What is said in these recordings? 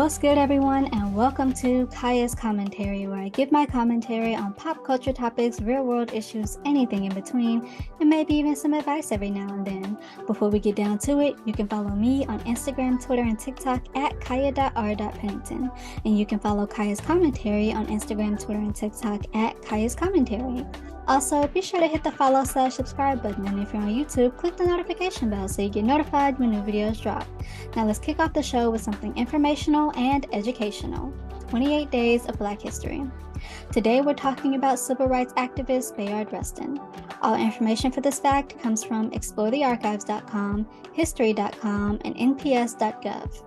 What's good, everyone, and welcome to Kaya's Commentary, where I give my commentary on pop culture topics, real-world issues, anything in between, and maybe even some advice every now and then. Before we get down to it, you can follow me on Instagram, Twitter, and TikTok at kaya.r.pennington, and you can follow Kaya's Commentary on Instagram, Twitter, and TikTok at Kaya's Commentary. Also, be sure to hit the follow/subscribe button, and if you're on YouTube, click the notification bell so you get notified when new videos drop. Now let's kick off the show with something informational and educational. 28 Days of Black History. Today we're talking about civil rights activist Bayard Rustin. All information for this fact comes from explorethearchives.com, history.com, and nps.gov.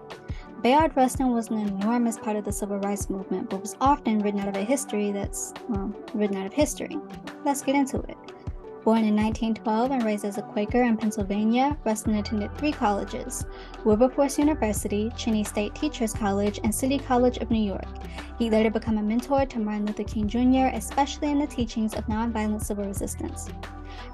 Bayard Rustin was an enormous part of the civil rights movement, but was often written out of a history written out of history. Let's get into it. Born in 1912 and raised as a Quaker in Pennsylvania, Rustin attended 3 colleges: Wilberforce University, Cheney State Teachers College, and City College of New York. He later became a mentor to Martin Luther King Jr., especially in the teachings of nonviolent civil resistance.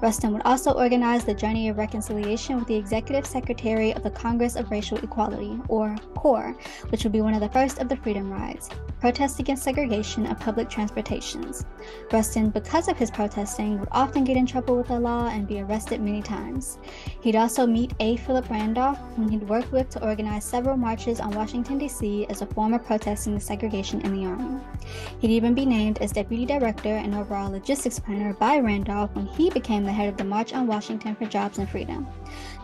Rustin would also organize the Journey of Reconciliation with the Executive Secretary of the Congress of Racial Equality, or CORE, which would be one of the first of the Freedom Rides, protests against segregation of public transportations. Rustin, because of his protesting, would often get in trouble with the law and be arrested many times. He'd also meet A. Philip Randolph, whom he'd worked with to organize several marches on Washington, D.C. as a form of protesting the segregation in the Army. He'd even be named as Deputy Director and overall logistics planner by Randolph when he became the head of the March on Washington for Jobs and Freedom.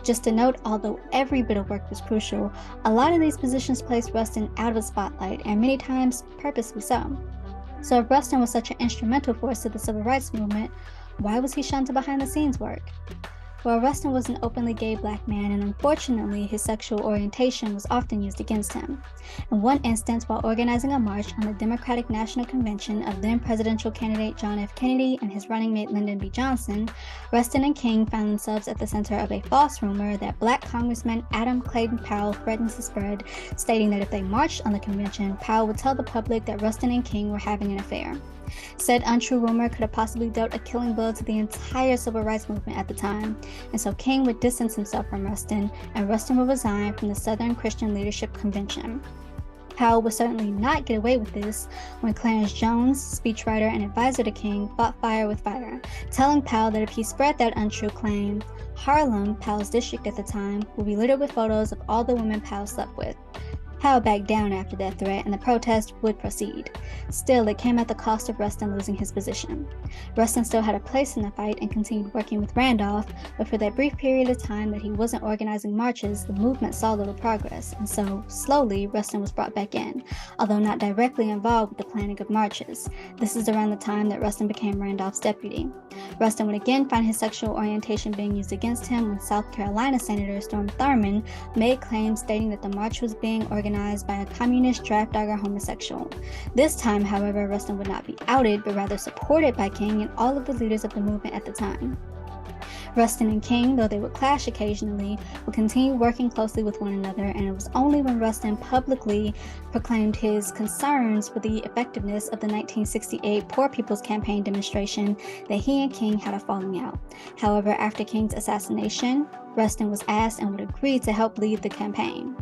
Just a note, although every bit of work was crucial, a lot of these positions placed Rustin out of the spotlight, and many times purposely so. So if Rustin was such an instrumental force to the civil rights movement, why was he shunned to behind-the-scenes work? Well, Rustin was an openly gay black man, and unfortunately, his sexual orientation was often used against him. In one instance, while organizing a march on the Democratic National Convention of then presidential candidate John F. Kennedy and his running mate Lyndon B. Johnson, Rustin and King found themselves at the center of a false rumor that Black Congressman Adam Clayton Powell threatened to spread, stating that if they marched on the convention, Powell would tell the public that Rustin and King were having an affair. Said untrue rumor could have possibly dealt a killing blow to the entire civil rights movement at the time, and so King would distance himself from Rustin, and Rustin would resign from the Southern Christian Leadership Convention. Powell would certainly not get away with this when Clarence Jones, speechwriter and advisor to King, fought fire with fire, telling Powell that if he spread that untrue claim, Harlem, Powell's district at the time, would be littered with photos of all the women Powell slept with. Powell backed down after that threat, and the protest would proceed. Still, it came at the cost of Rustin losing his position. Rustin still had a place in the fight and continued working with Randolph, but for that brief period of time that he wasn't organizing marches, the movement saw little progress, and so, slowly, Rustin was brought back in, although not directly involved with the planning of marches. This is around the time that Rustin became Randolph's deputy. Rustin would again find his sexual orientation being used against him when South Carolina Senator Storm Thurmond made claims stating that the march was being organized by a communist draft dogger homosexual. This time, however, Rustin would not be outed, but rather supported by King and all of the leaders of the movement at the time. Rustin and King, though they would clash occasionally, would continue working closely with one another, and it was only when Rustin publicly proclaimed his concerns for the effectiveness of the 1968 Poor People's Campaign demonstration that he and King had a falling out. However, after King's assassination, Rustin was asked and would agree to help lead the campaign.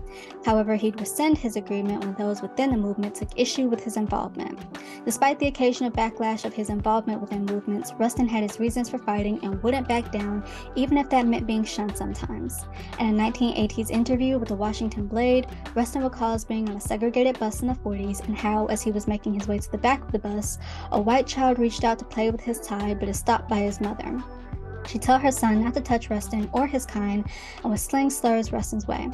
However, he'd rescind his agreement when those within the movement took issue with his involvement. Despite the occasional backlash of his involvement within movements, Rustin had his reasons for fighting and wouldn't back down, even if that meant being shunned sometimes. In a 1980s interview with the Washington Blade, Rustin recalls being on a segregated bus in the 40s and how, as he was making his way to the back of the bus, a white child reached out to play with his tie but is stopped by his mother. She told her son not to touch Rustin or his kind and would sling slurs Rustin's way.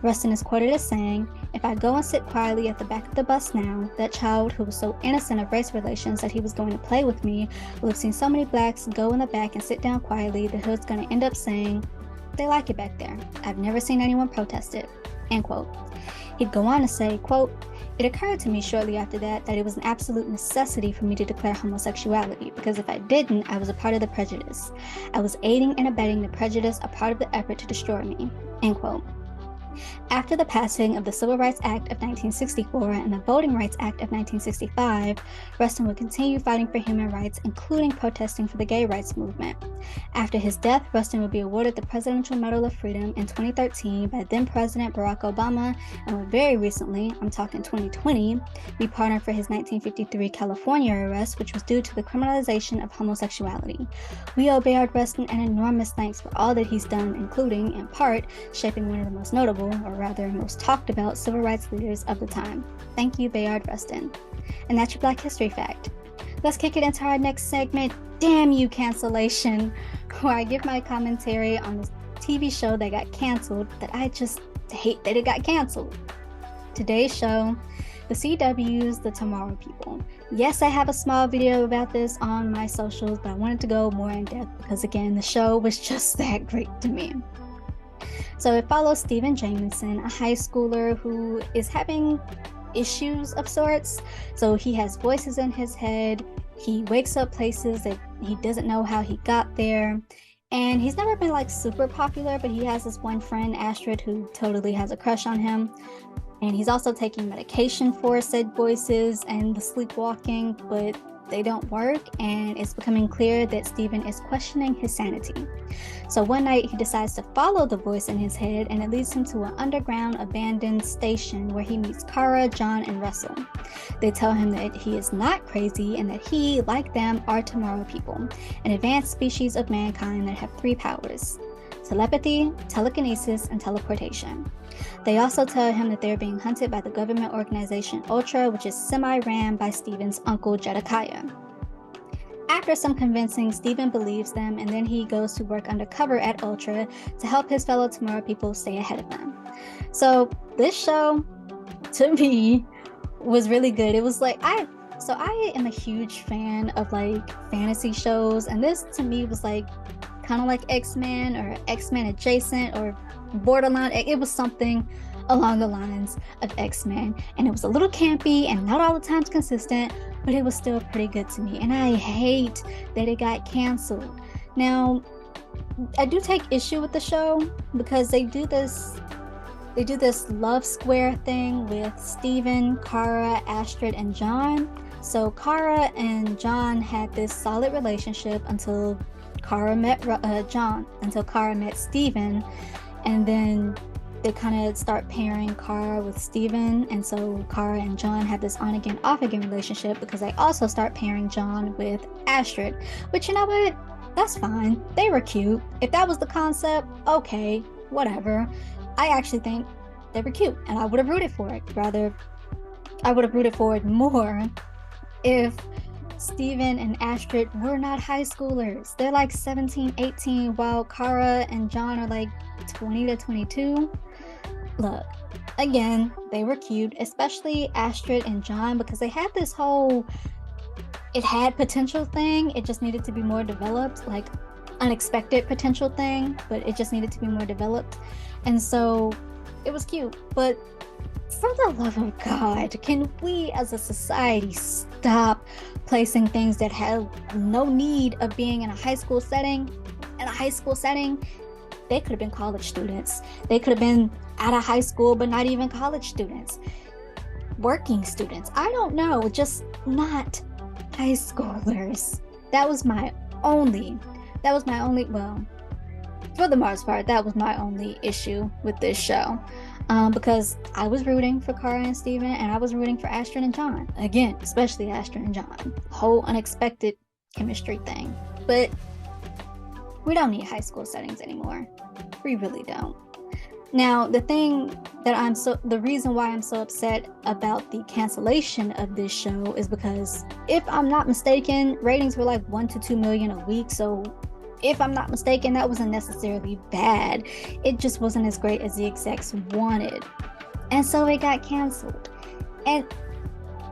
Rustin is quoted as saying, "If I go and sit quietly at the back of the bus now, that child who was so innocent of race relations that he was going to play with me will have seen so many blacks go in the back and sit down quietly, the hood's going to end up saying, 'They like it back there. I've never seen anyone protest it.'" End quote. He'd go on to say, quote, "It occurred to me shortly after that it was an absolute necessity for me to declare homosexuality, because if I didn't, I was a part of the prejudice. I was aiding and abetting the prejudice, a part of the effort to destroy me." End quote. After the passing of the Civil Rights Act of 1964 and the Voting Rights Act of 1965, Rustin would continue fighting for human rights, including protesting for the gay rights movement. After his death, Rustin would be awarded the Presidential Medal of Freedom in 2013 by then-President Barack Obama, and would very recently, I'm talking 2020, be pardoned for his 1953 California arrest, which was due to the criminalization of homosexuality. We owe Bayard Rustin an enormous thanks for all that he's done, including, in part, shaping one of the most notable, or rather most talked about, civil rights leaders of the time. Thank you, Bayard Rustin. And that's your Black History Fact. Let's kick it into our next segment, Damn You Cancellation, where I give my commentary on this TV show that got canceled that I just hate that it got canceled. Today's show, the CW's The Tomorrow People. Yes, I have a small video about this on my socials, but I wanted to go more in depth because, again, the show was just that great to me. So it follows Stephen Jamison, a high schooler who is having issues of sorts. So he has voices in his head. He wakes up places that he doesn't know how he got there. And he's never been like super popular, but he has this one friend, Astrid, who totally has a crush on him. And he's also taking medication for said voices and the sleepwalking, but they don't work, and it's becoming clear that Stephen is questioning his sanity. So one night he decides to follow the voice in his head, and it leads him to an underground abandoned station where he meets Kara, John, and Russell. They tell him that he is not crazy and that he, like them, are tomorrow people, an advanced species of mankind that have 3 powers: telepathy, telekinesis, and teleportation. They also tell him that they're being hunted by the government organization Ultra, which is semi-ran by Stephen's uncle Jedediah. After some convincing, Stephen believes them, and then he goes to work undercover at Ultra to help his fellow Tomorrow people stay ahead of them. So this show, to me, was really good. It was like, I am a huge fan of like fantasy shows, and this to me was like kind of like X-Men or X-Men adjacent or borderline. It was something along the lines of X-Men, and it was a little campy and not all the times consistent, but it was still pretty good to me, and I hate that it got canceled. Now, I do take issue with the show because they do this love square thing with Stephen, Kara, Astrid, and John. So Kara and John had this solid relationship until Kara met Stephen, and then they kind of start pairing Kara with Stephen, and so Kara and John have this on-again, off-again relationship because they also start pairing John with Astrid, which, you know what, that's fine. They were cute. If that was the concept, okay, whatever. I actually think they were cute, and I would have rooted for it. Rather, I would have rooted for it more if Stephen and Astrid were not high schoolers. They're like 17, 18, while Kara and John are like 20 to 22. Look, again, they were cute, especially Astrid and John, because they had this whole it had potential thing. It just needed to be more developed, like unexpected potential thing, but it just needed to be more developed. And so it was cute. But for the love of God, can we as a society stop placing things that have no need of being in a high school setting? In a high school setting, they could have been college students. They could have been out of high school, but not even college students. Working students. I don't know, just not high schoolers. That was my only, well, for the most part, that was my only issue with this show. Because I was rooting for Kara and Stephen, and I was rooting for Astrid and John. Again, especially Astrid and John. Whole unexpected chemistry thing. But we don't need high school settings anymore. We really don't. Now, the reason why I'm so upset about the cancellation of this show is because, if I'm not mistaken, ratings were like 1 to 2 million a week. So if I'm not mistaken, that wasn't necessarily bad. It just wasn't as great as the execs wanted. And so it got canceled. And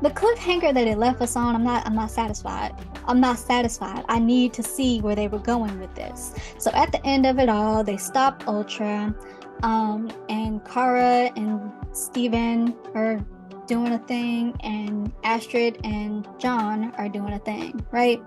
the cliffhanger that it left us on, I'm not satisfied. I'm not satisfied. I need to see where they were going with this. So at the end of it all, they stopped Ultra, and Kara and Stephen are doing a thing, and Astrid and John are doing a thing, right?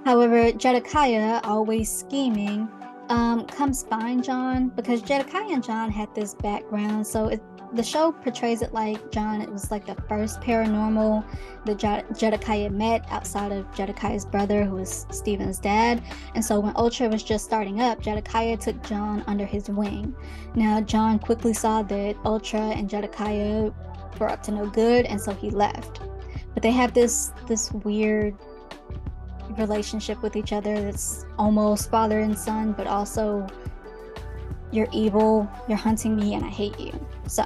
However, Jedediah, always scheming, comes find John, because Jedekiah and John had this background. So the show portrays it like John, it was like the first paranormal that Jedekiah met outside of Jedekiah's brother, who was Stephen's dad. And so when Ultra was just starting up, Jedekiah took John under his wing. Now John quickly saw that Ultra and Jedekiah were up to no good, and so he left. But they have this weird relationship with each other that's almost father and son, but also you're evil, you're hunting me, and I hate you. So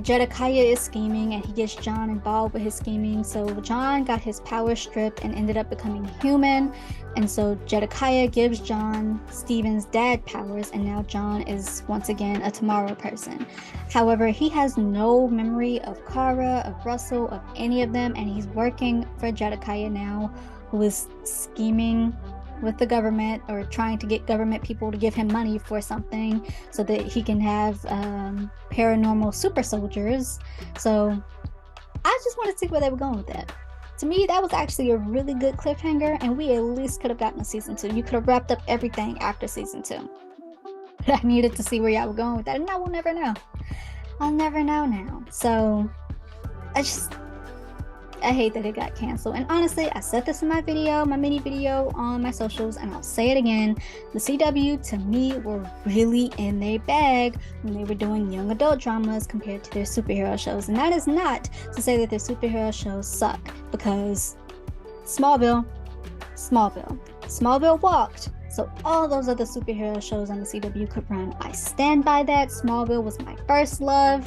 Jedekiah is scheming, and he gets John involved with his scheming. So John got his power stripped and ended up becoming human, and so Jedekiah gives John Stephen's dad powers, and now John is once again a tomorrow person. However, he has no memory of Kara, of Russell, of any of them, and he's working for Jedekiah now, who is scheming with the government, or trying to get government people to give him money for something so that he can have paranormal super soldiers. So I just want to see where they were going with that. To me, that was actually a really good cliffhanger, and we at least could have gotten a season 2. You could have wrapped up everything after season 2. But I needed to see where y'all were going with that, and I will never know. I'll never know now. So I hate that it got canceled. And honestly, I said this in my mini video on my socials, and I'll say it again. The CW, to me, were really in their bag when they were doing young adult dramas compared to their superhero shows. And that is not to say that their superhero shows suck, because Smallville walked, so all those other superhero shows on the CW could run. I stand by that. Smallville was my first love,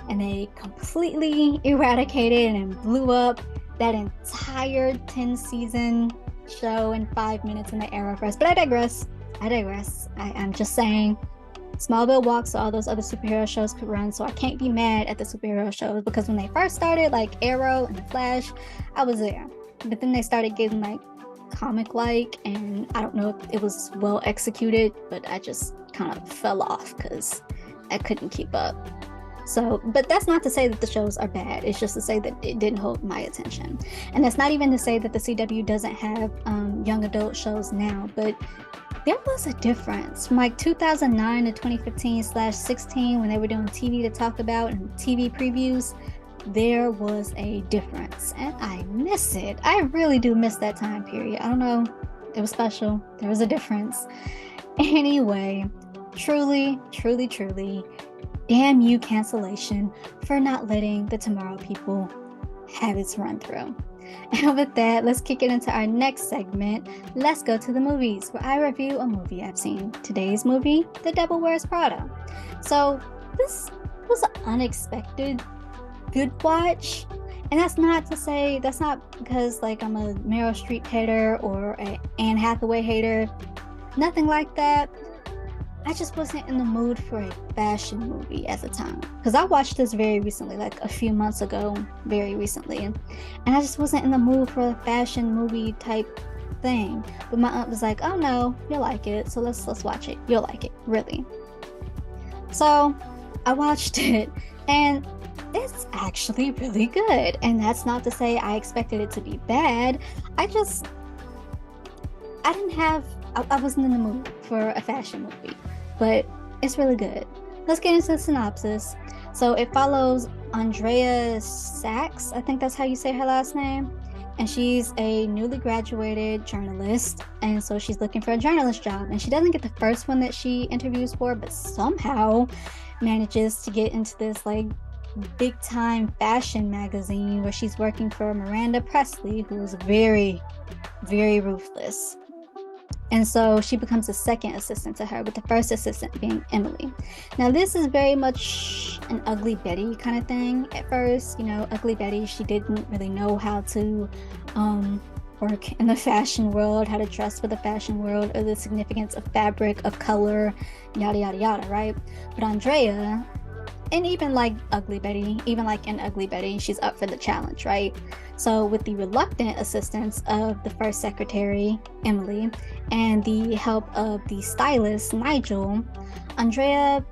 and they completely eradicated and blew up that entire 10-season show in 5 minutes in the Arrowverse. But I digress. I'm just saying, Smallville walked so all those other superhero shows could run, so I can't be mad at the superhero shows, because when they first started, like Arrow and The Flash, I was there. But then they started getting like comic-like, and I don't know if it was well executed, but I just kind of fell off because I couldn't keep up. So, but that's not to say that the shows are bad. It's just to say that it didn't hold my attention. And that's not even to say that the CW doesn't have young adult shows now, but there was a difference from like 2009 to 2015/16, when they were doing TV to talk about and TV previews. There was a difference, and I miss it. I really do miss that time period. I don't know. It was special. There was a difference. Anyway, truly, damn you, Cancellation, for not letting the Tomorrow People have its run through. And with that, let's kick it into our next segment. Let's go to the movies, where I review a movie I've seen. Today's movie, The Devil Wears Prada. So this was an unexpected good watch. And that's not because like I'm a Meryl Streep hater or a Anne Hathaway hater. Nothing like that. I just wasn't in the mood for a fashion movie at the time, because I watched this very recently, like a few months ago, very recently, and I just wasn't in the mood for a fashion movie type thing. But my aunt was like, "Oh no, you'll like it, so let's watch it. You'll like it, really." So I watched it, and it's actually really good. And that's not to say I expected it to be bad. I wasn't in the mood for a fashion movie, but it's really good. Let's get into the synopsis. So it follows Andrea Sachs, I think that's how you say her last name, and she's a newly graduated journalist, and so she's looking for a journalist job, and she doesn't get the first one that she interviews for, but somehow manages to get into this like big time fashion magazine where she's working for Miranda Presley, who is very, very ruthless. And so she becomes a second assistant to her, with the first assistant being Emily. Now, this is very much an Ugly Betty kind of thing at first. You know, Ugly Betty, she didn't really know how to work in the fashion world, how to dress for the fashion world, or the significance of fabric, of color, yada, yada, yada, right? But Andrea, and even like Ugly Betty, even like in Ugly Betty, she's up for the challenge, right? So with the reluctant assistance of the first secretary, Emily, and the help of the stylist, Nigel, Andrea,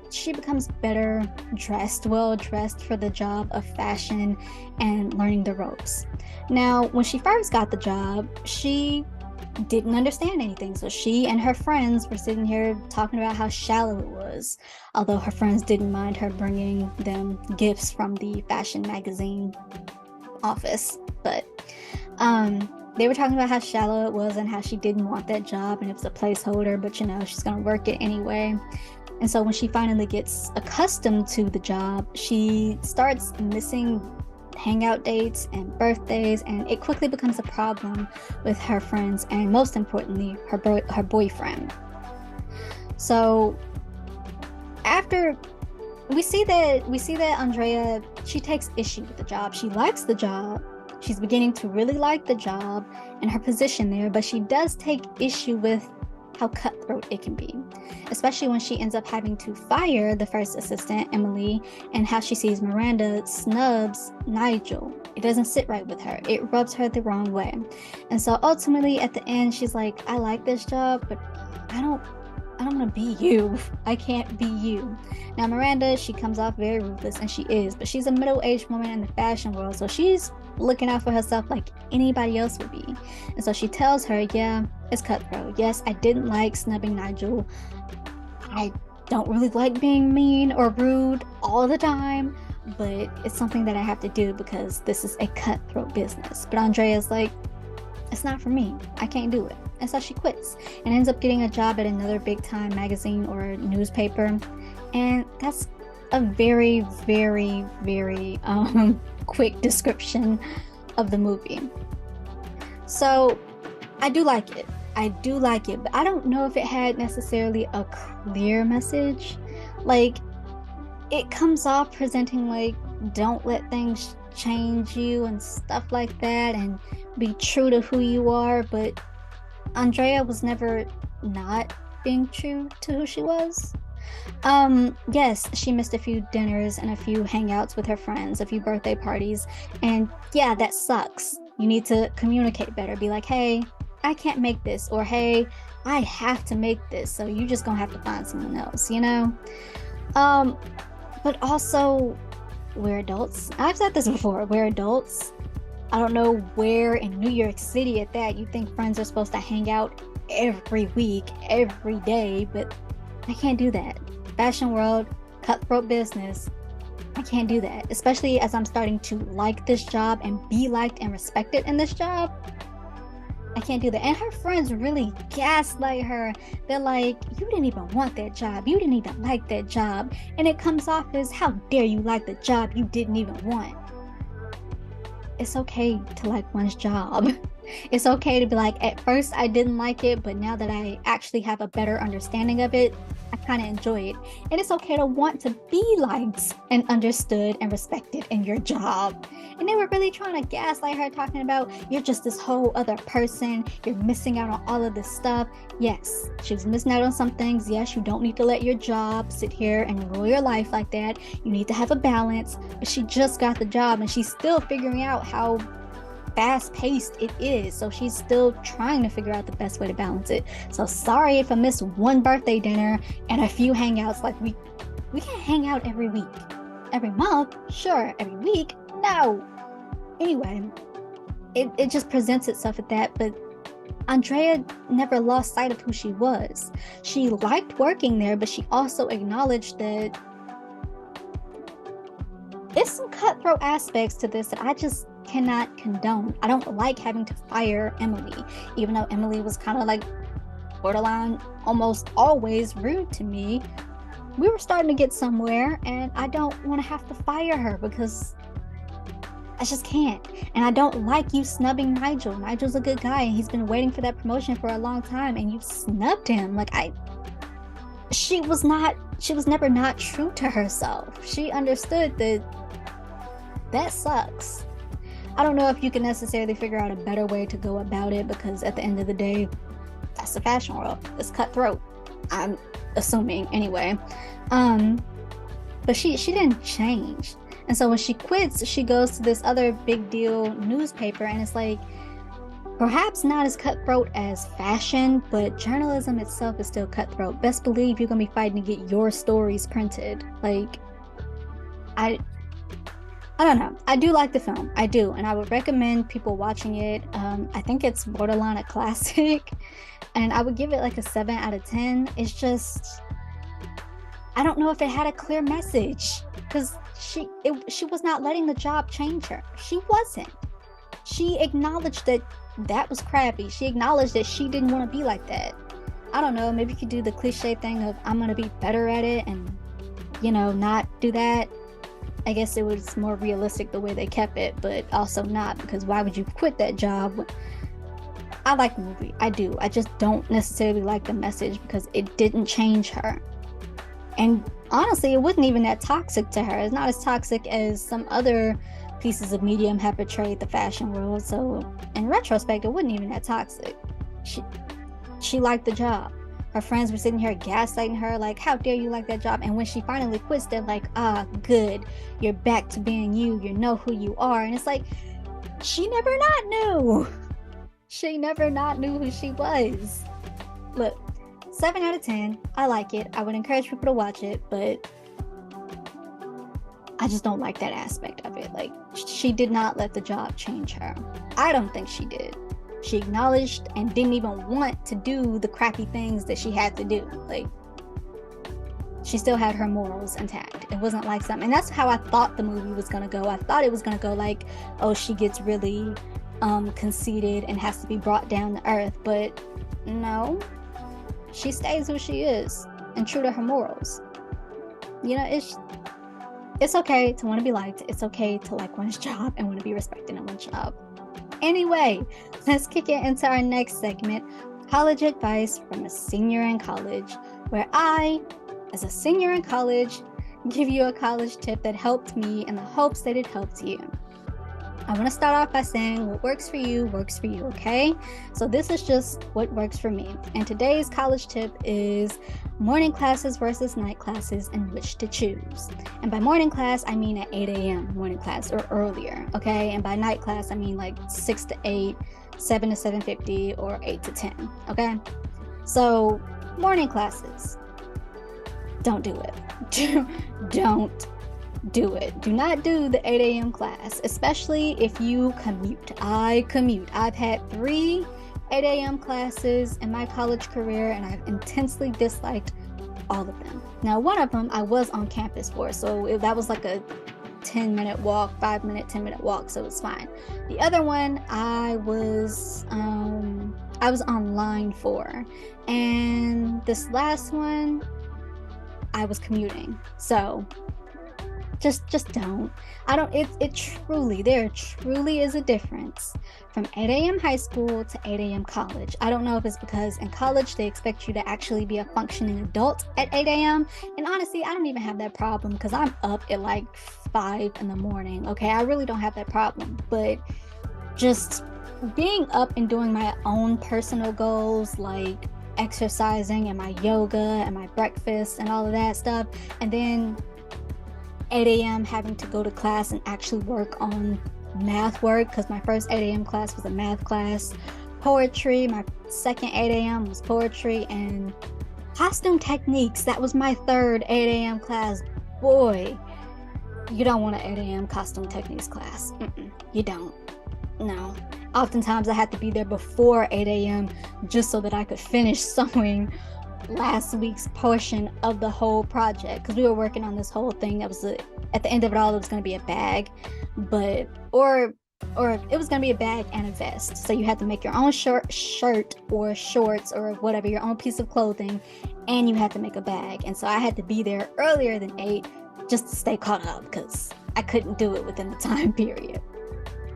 she becomes better dressed, well dressed for the job of fashion and learning the ropes. Now, when she first got the job, she didn't understand anything. So she and her friends were sitting here talking about how shallow it was, although her friends didn't mind her bringing them gifts from the fashion magazine office. But they were talking about how shallow it was and how she didn't want that job and it was a placeholder, but you know, she's gonna work it anyway. And so when she finally gets accustomed to the job, she starts missing hangout dates and birthdays, and it quickly becomes a problem with her friends and most importantly her boyfriend. So after we see that Andrea, she takes issue with the job. She likes the job. She's beginning to really like the job and her position there, but she does take issue with how cutthroat it can be, especially when she ends up having to fire the first assistant, Emily, and how she sees Miranda snubs Nigel. It doesn't sit right with her. It rubs her the wrong way. And so ultimately at the end, she's like, I like this job, but I don't want to be you. I can't be you. Now Miranda, she comes off very ruthless, and she is, but she's a middle-aged woman in the fashion world, so she's looking out for herself like anybody else would be. And so she tells her, yeah, it's cutthroat. Yes, I didn't like snubbing Nigel. I don't really like being mean or rude all the time, but it's something that I have to do because this is a cutthroat business. But Andrea's like, it's not for me. I can't do it. And so she quits and ends up getting a job at another big time magazine or newspaper. And that's a very, very, very quick description of the movie. So I do like it, but I don't know if it had necessarily a clear message. Like, it comes off presenting like, don't let things change you and stuff like that, and be true to who you are, but Andrea was never not being true to who she was. Yes, she missed a few dinners and a few hangouts with her friends, a few birthday parties, and yeah, that sucks. You need to communicate better. Be like, hey, I can't make this, or hey, I have to make this, so you just gonna have to find someone else, you know? But also, we're adults. I've said this before, we're adults. I don't know where in New York City at that you think friends are supposed to hang out every week, every day, but I can't do that. Fashion world, cutthroat business, I can't do that. Especially as I'm starting to like this job and be liked and respected in this job. I can't do that. And her friends really gaslight her. They're like, you didn't even want that job. You didn't even like that job. And it comes off as, how dare you like the job you didn't even want. It's okay to like one's job. It's okay to be like, at first I didn't like it, but now that I actually have a better understanding of it, I kind of enjoy it. And it's okay to want to be liked and understood and respected in your job. And they were really trying to gaslight her, talking about, you're just this whole other person. You're missing out on all of this stuff. Yes, she was missing out on some things. Yes, you don't need to let your job sit here and rule your life like that. You need to have a balance. But she just got the job and she's still figuring out how fast-paced it is, so she's still trying to figure out the best way to balance it. So sorry if I missed one birthday dinner and a few hangouts. Like, we can't hang out every week, every month, sure, every week, no. Anyway, it just presents itself at that. But Andrea never lost sight of who she was. She liked working there, but she also acknowledged that there's some cutthroat aspects to this that I just cannot condone. I don't like having to fire Emily, even though Emily was kind of like borderline almost always rude to me. We were starting to get somewhere, and I don't want to have to fire her because I just can't. And I don't like you snubbing Nigel. Nigel's a good guy and he's been waiting for that promotion for a long time, and you snubbed him. Like, she was never not true to herself. She understood that sucks. I don't know if you can necessarily figure out a better way to go about it, because at the end of the day, that's the fashion world. It's cutthroat, I'm assuming anyway. But she didn't change. And so when she quits, she goes to this other big deal newspaper, and it's like, perhaps not as cutthroat as fashion, but journalism itself is still cutthroat. Best believe you're gonna be fighting to get your stories printed. Like, I don't know. I do like the film. I do. And I would recommend people watching it. I think it's borderline a classic. And I would give it like a 7 out of 10. It's just, I don't know if it had a clear message because she was not letting the job change her. She wasn't. She acknowledged that that was crappy. She acknowledged that she didn't want to be like that. I don't know. Maybe you could do the cliche thing of I'm going to be better at it and, not do that. I guess it was more realistic the way they kept it, but also not, because why would you quit that job? I like the movie. I do. I just don't necessarily like the message because it didn't change her. And honestly, it wasn't even that toxic to her. It's not as toxic as some other pieces of media have portrayed the fashion world. So in retrospect, it wasn't even that toxic. She liked the job. Her friends were sitting here gaslighting her, like, how dare you like that job? And when she finally quits, they're like, good. You're back to being you. You know who you are. And it's like, she never not knew. She never not knew who she was. Look, 7 out of 10. I like it. I would encourage people to watch it, but I just don't like that aspect of it. Like, she did not let the job change her. I don't think she did. She acknowledged and didn't even want to do the crappy things that she had to do. Like, she still had her morals intact. It wasn't like something, and that's how I thought the movie was gonna go. I thought it was gonna go like, oh, she gets really conceited and has to be brought down to earth, but no, she stays who she is and true to her morals. It's okay to want to be liked. It's okay to like one's job and want to be respected in one's job. Anyway, let's kick it into our next segment, college advice from a senior in college, where I, as a senior in college, give you a college tip that helped me in the hopes that it helped you. I want to start off by saying what works for you, okay? So this is just what works for me. And today's college tip is morning classes versus night classes and which to choose. And by morning class, I mean at 8 a.m. morning class or earlier, okay? And by night class, I mean like 6 to 8, 7 to 7:50, or 8 to 10, okay? So morning classes, don't do it. Don't do it. Do not do the 8 a.m. class, especially if you commute. I commute. I've had 3 8 a.m. classes in my college career, and I've intensely disliked all of them. Now, one of them I was on campus for, so that was like a 10-minute walk, 5-minute, 10-minute walk, so it's fine. The other one I was online for, and this last one I was commuting. So just don't. There truly is a difference from 8 a.m. high school to 8 a.m. college. I don't know if it's because in college they expect you to actually be a functioning adult at 8 a.m. And honestly, I don't even have that problem because I'm up at like 5 in the morning. Okay, I really don't have that problem. But just being up and doing my own personal goals, like exercising and my yoga and my breakfast and all of that stuff, and then 8 a.m. having to go to class and actually work on math work, because my first 8 a.m. class was a math class. Poetry, my second 8 a.m. was poetry, and costume techniques, that was my third 8 a.m. class. Boy, you don't want an 8 a.m. costume techniques class. You don't. No. Oftentimes I had to be there before 8 a.m. just so that I could finish sewing last week's portion of the whole project, because we were working on this whole thing that was at the end of it all, it was going to be a bag, or it was going to be a bag and a vest. So you had to make your own shirt or shorts or whatever, your own piece of clothing, and you had to make a bag. And so I had to be there earlier than 8 just to stay caught up, because I couldn't do it within the time period.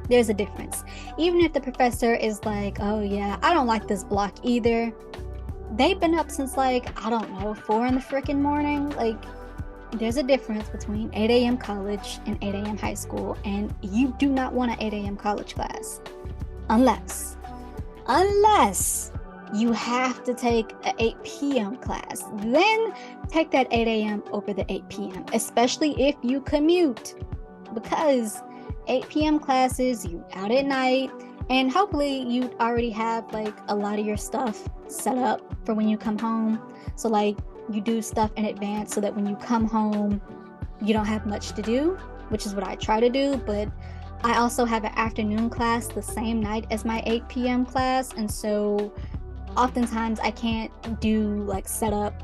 There's a difference. Even if the professor is like, oh yeah, I don't like this block either, they've been up since like, I don't know, 4 in the freaking morning. Like, there's a difference between 8 a.m. college and 8 a.m. high school, and you do not want an 8 a.m. college class unless you have to take an 8 p.m. class. Then take that 8 a.m. over the 8 p.m., especially if you commute, because 8 p.m. classes, you out at night, and hopefully you already have like a lot of your stuff set up for when you come home. So like you do stuff in advance so that when you come home, you don't have much to do. which is what I try to do, but I also have an afternoon class the same night as my 8 p.m. class, and so oftentimes I can't do like set up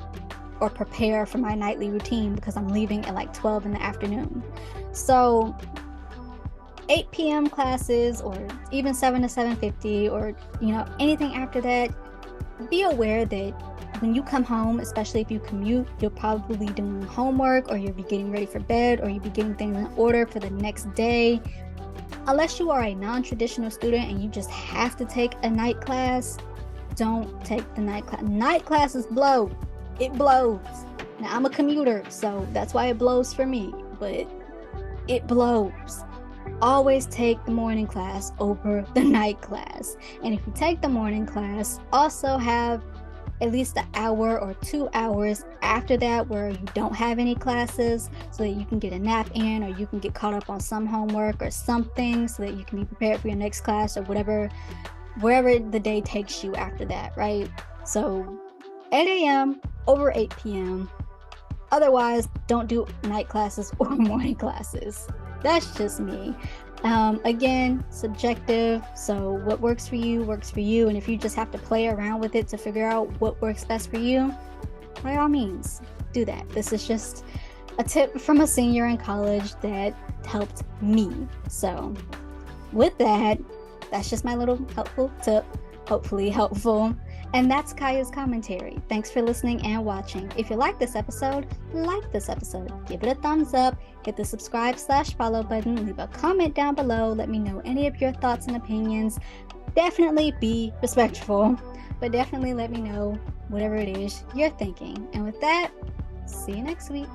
or prepare for my nightly routine because I'm leaving at like 12 in the afternoon. So 8 p.m. classes, or even 7 to 7:50, or anything after that, be aware that when you come home, especially if you commute, you'll probably be doing homework, or you'll be getting ready for bed, or you'll be getting things in order for the next day. Unless you are a non-traditional student and you just have to take a night class, don't take the night class. Night classes blow. It blows. Now, I'm a commuter, so that's why it blows for me, but it blows. Always take the morning class over the night class. And if you take the morning class, also have at least an hour or 2 hours after that where you don't have any classes, so that you can get a nap in, or you can get caught up on some homework or something, so that you can be prepared for your next class or wherever the day takes you after that, right? So 8 a.m. over 8 p.m. Otherwise, don't do night classes or morning classes. That's just me. Again, subjective. So what works for you works for you. And if you just have to play around with it to figure out what works best for you, by all means, do that. This is just a tip from a senior in college that helped me. So with that, that's just my little helpful tip. Hopefully helpful. And that's Kaya's commentary. Thanks for listening and watching. If you like this episode, give it a thumbs up, hit the subscribe/follow button, leave a comment down below, let me know any of your thoughts and opinions. Definitely be respectful, but definitely let me know whatever it is you're thinking. And with that, see you next week.